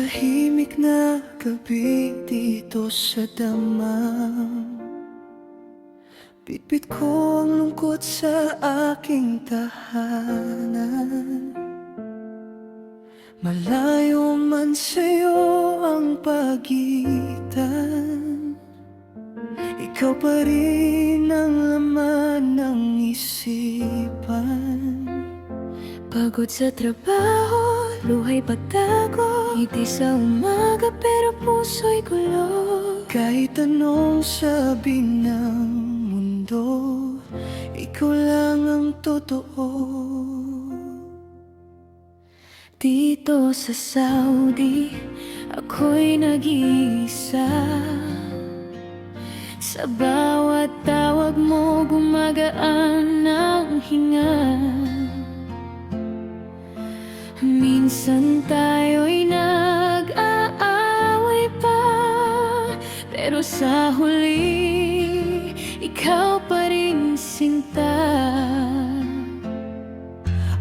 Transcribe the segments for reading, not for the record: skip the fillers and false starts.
tahimik na gabi dito sa damam, bitbit ko ang lungkot sa aking tahanan. Malayo man sa'yo ang pagitan, ikaw pa rin ang laman ng isipan. Pagod sa trabaho, luha'y pagtago, ngiti sa umaga pero puso'y gulo. Kahit anong sabi ng mundo, ikaw lang ang totoo. Dito sa Saudi, ako'y nag-iisa. Sa bawat tawag mo, gumagaan ang hinga. Minsan tayo'y nag-aaway pa, pero sa huli, ikaw pa rin sinta.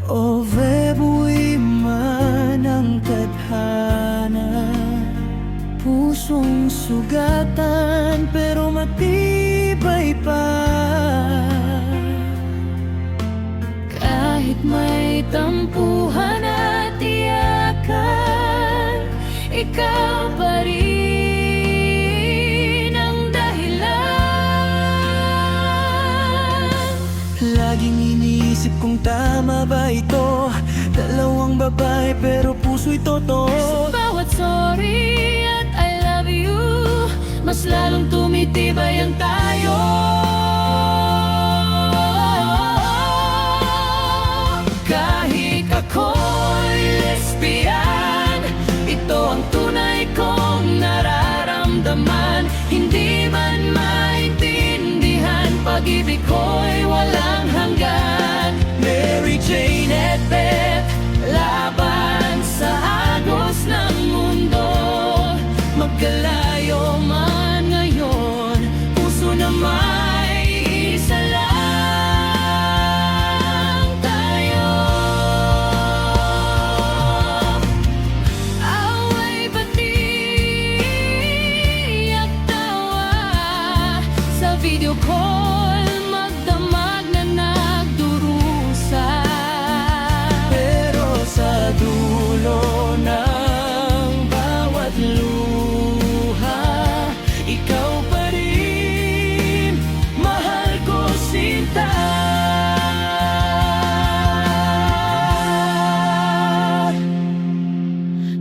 O buhay man ang tadhana, pusong sugatan pero matibay pa. Kahit may tampuhan at iyakan, ikaw pa rin ang dahilan. Laging iniisip kung tama ba ito, dalawang babae pero puso'y totoo. Sa bawat sorry at I love you, mas lalong tumitibay ang tayo. Kahit ako'y lesbian, ito ang tunay kong nararamdaman. Hindi man maintindihan, pag-ibig ko'y walang hanggan. Mary Jane at Beth, laban sa agos ng mundo. Magkalayo man ngayon, puso na may isa lang tayo. Away, bati at tawa, sa video call magdamag na nagdurusa. Pero sa dulo ng bawat luha, ikaw pa rin, mahal ko sinta.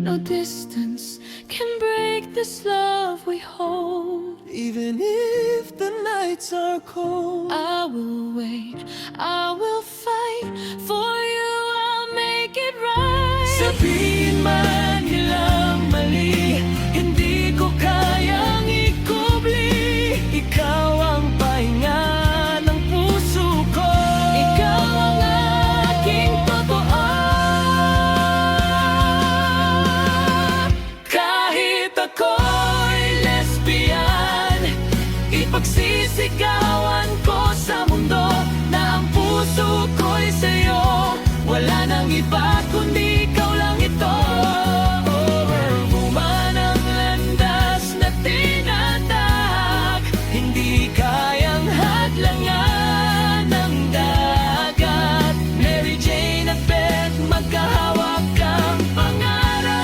No distance can break this love we hold. Even if the nights are cold, I will wait, I will fight for you, I'll make it right. Sabihin man nilang mali, hindi ko kayang ikubli. Ikaw ang pahinga ng puso ko, ikaw ang aking totoo. Kahit ako'y lesbian, ipagsisigawan ko sa mundo na ang puso ko'y sa'yo. Wala nang iba kundi ikaw lang ito. Overwoman ang landas na tinatahak, hindi kayang hadlangan ng dagat. Mary Jane at Beth, magkahawak ang pangarap.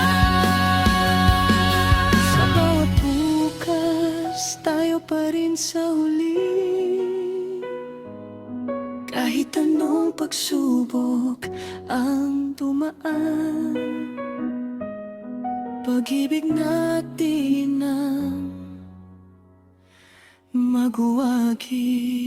Sa bawat bukas, tayo pa rin sa huli. Kahit anong pagsubok ang dumaan, pag-ibig natin ang magwagi.